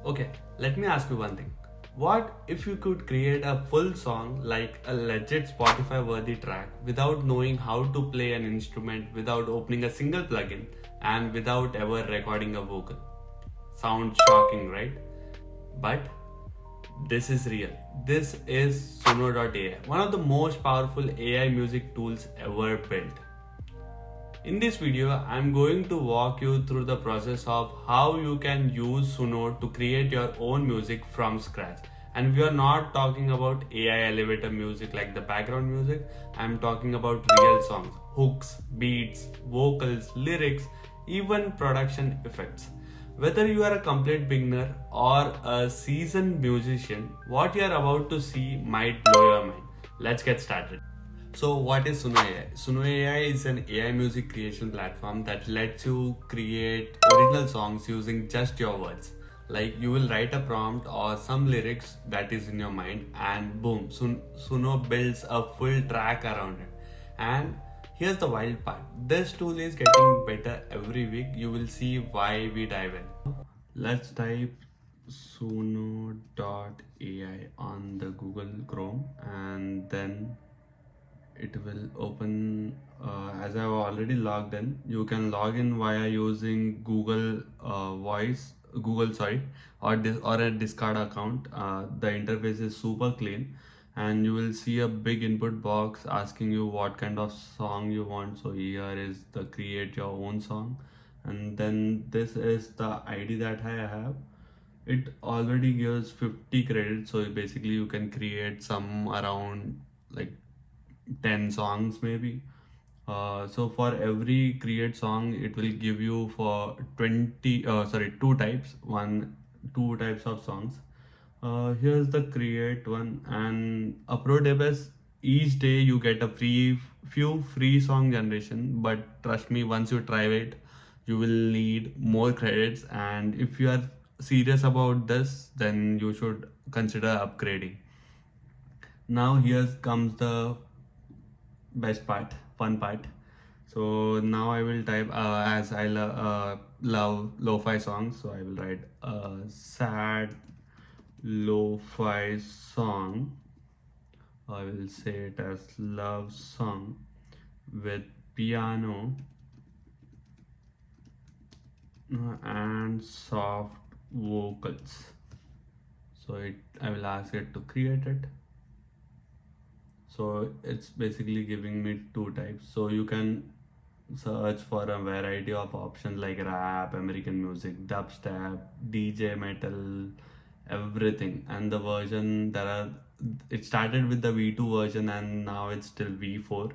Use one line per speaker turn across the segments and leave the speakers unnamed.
Okay, let me ask you one thing. What if you could create a full song like a legit Spotify worthy track without knowing how to play an instrument, without opening a single plugin, and without ever recording a vocal? Sounds shocking, right? But this is real. This is Suno.ai, one of the most powerful AI music tools ever built. In this video, I'm going to walk you through the process of how you can use Suno to create your own music from scratch. And we are not talking about AI elevator music like the background music. I'm talking about real songs, hooks, beats, vocals, lyrics, even production effects. Whether you are a complete beginner or a seasoned musician, what you are about to see might blow your mind. Let's get started. So, what is Suno.ai? Suno.ai is an AI music creation platform that lets you create original songs using just your words. Like you will write a prompt or some lyrics that is in your mind, and boom, Suno builds a full track around it. And here's the wild part: this tool is getting better every week. You will see why we dive in. Let's type Suno.ai on the Google Chrome, and then it will open. As I've already logged in, you can log in via using Google, sorry, or a Discard account. The interface is super clean, and you will see a big input box asking you what kind of song you want. So here is the create your own song, and then this is the ID that I have. It already gives 50 credits, so basically you can create some around like 10 songs maybe. So for every create song it will give you for 20 two types, two types of songs. Here's the create one, and a pro tip is each day you get a few free song generation, but trust me, once you try it you will need more credits, and if you are serious about this then you should consider upgrading. Now here comes the best part, fun part. So now I will type, as I love lo-fi songs, so I will write a sad lo-fi song. I will say it as love song with piano and soft vocals. So I will ask it to create it. So it's basically giving me two types. So you can search for a variety of options like rap, American music, dubstep, DJ metal, everything. And the version there are, it started with the V2 version and now it's still V4.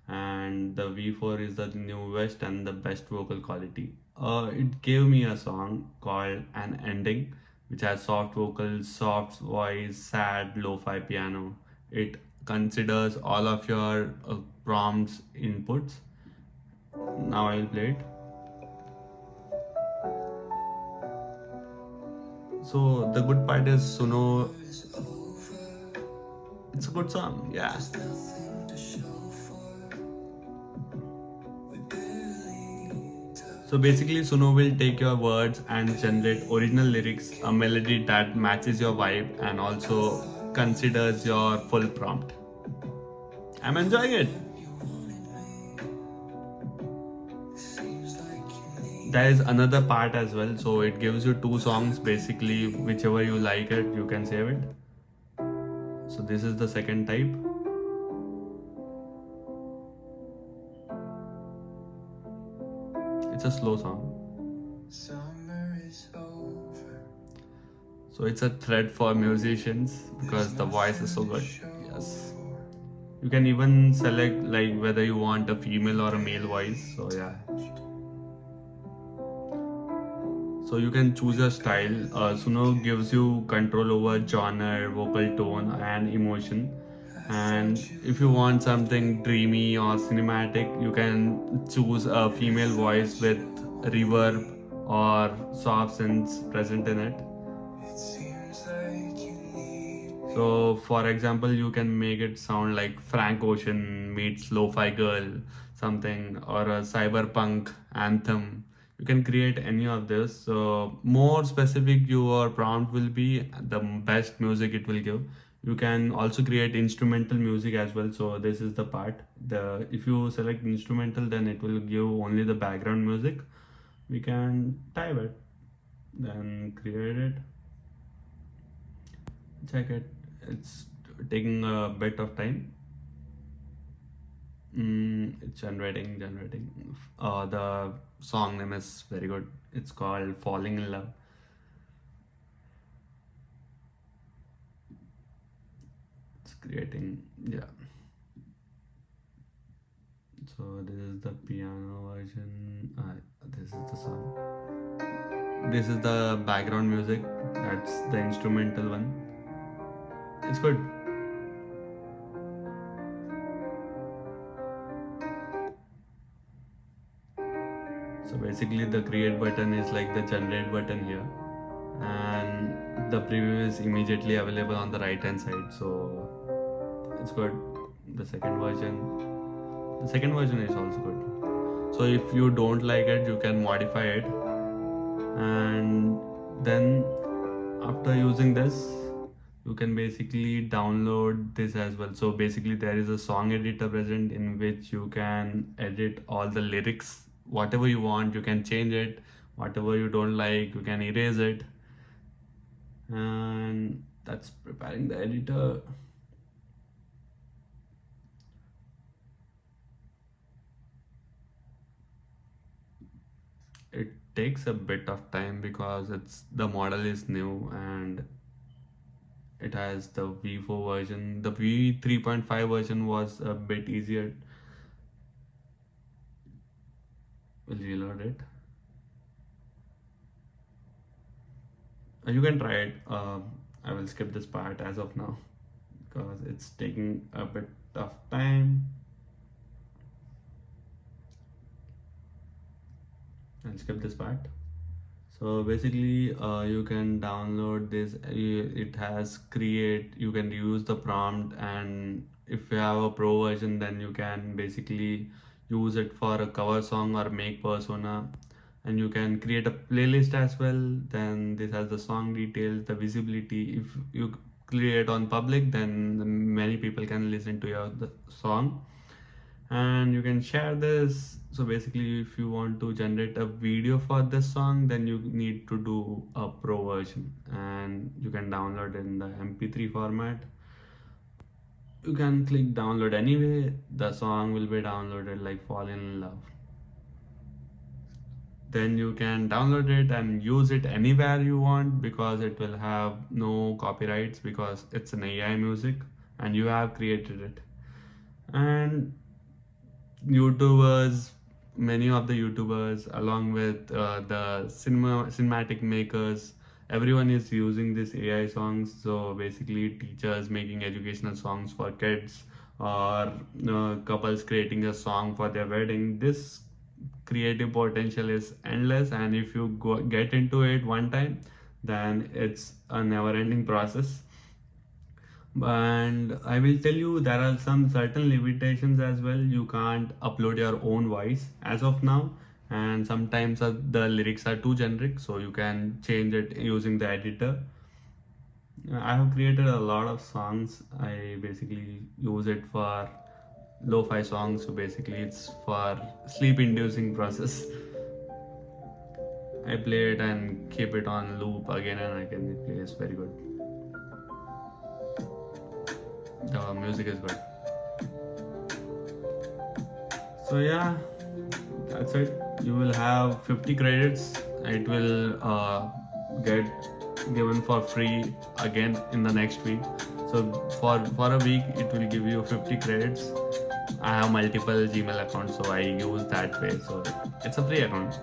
And the V4 is the newest and the best vocal quality. It gave me a song called An Ending, which has soft vocals, soft voice, sad lo-fi piano. It considers all of your prompts inputs. Now I'll play it. So the good part is Suno, it's a good song, yeah. So basically Suno will take your words and generate original lyrics, a melody that matches your vibe and also considers your full prompt. I'm enjoying it. There is another part as well, so it gives you two songs basically, whichever you like it you can save it. So this is the second type. It's a slow song. So it's a thread for musicians because the voice is so good. Yes. You can even select like whether you want a female or a male voice. So yeah. So you can choose your style. Suno gives you control over genre, vocal tone, and emotion. And if you want something dreamy or cinematic, you can choose a female voice with reverb or soft synths present in it. So for example, you can make it sound like Frank Ocean meets Lo-Fi Girl, something, or a cyberpunk anthem. You can create any of this. So more specific your prompt will be, the best music it will give. You can also create instrumental music as well. So this is the part, the if you select instrumental, then it will give only the background music. We can type it, then create it, check it. It's taking a bit of time. It's generating. The song name is very good. It's called Falling in Love. It's creating, yeah. So this is the piano version. This is the song. This is the background music. That's the instrumental one. It's good. So basically the create button is like the generate button here, and the preview is immediately available on the right hand side. So it's good. The second version is also good. So if you don't like it, you can modify it, and then after using this, you can basically download this as well. So basically there is a song editor present in which you can edit all the lyrics, whatever you want. You can change it, whatever you don't like you can erase it. And that's preparing the editor. It takes a bit of time because the model is new, and it has the V4 version. The V3.5 version was a bit easier. We'll reload it. You can try it. I will skip this part as of now because it's taking a bit of time. I'll skip this part. So basically you can download this. It has create, you can use the prompt, and if you have a pro version, then you can basically use it for a cover song or make persona, and you can create a playlist as well. Then this has the song details, the visibility. If you create on public, then many people can listen to the song, and you can share this. So basically if you want to generate a video for this song, then you need to do a pro version, and you can download in the mp3 format. You can click download anyway. The song will be downloaded like Fall in Love. Then you can download it and use it anywhere you want, because it will have no copyrights, because it's an AI music and you have created it. And YouTubers, many of the YouTubers, along with the cinematic makers, everyone is using this AI songs. So basically teachers making educational songs for kids, or couples creating a song for their wedding. This creative potential is endless, and if you get into it one time, then it's a never ending process. And I will tell you, there are some certain limitations as well. You can't upload your own voice as of now, and sometimes the lyrics are too generic, so you can change it using the editor. I have created a lot of songs. I basically use it for lo-fi songs, so basically it's for sleep inducing process. I play it and keep it on loop again and again. It plays very good. The music is good. So yeah, that's it. You will have 50 credits. It will get given for free again in the next week. So for a week it will give you 50 credits. I have multiple Gmail accounts, so I use that way. So it's a free account.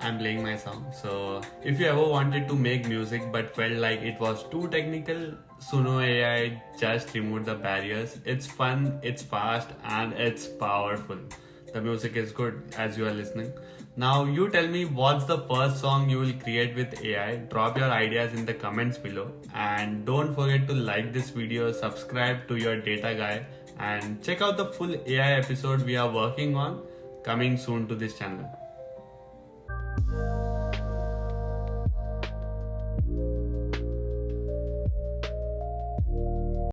I'm playing my song. So if you ever wanted to make music but felt like it was too technical, Suno.ai just removed the barriers. It's fun, it's fast, and it's powerful. The music is good as you are listening. Now you tell me what's the first song you will create with AI. Drop your ideas in the comments below and don't forget to like this video, subscribe to your data guy and check out the full AI episode we are working on coming soon to this channel.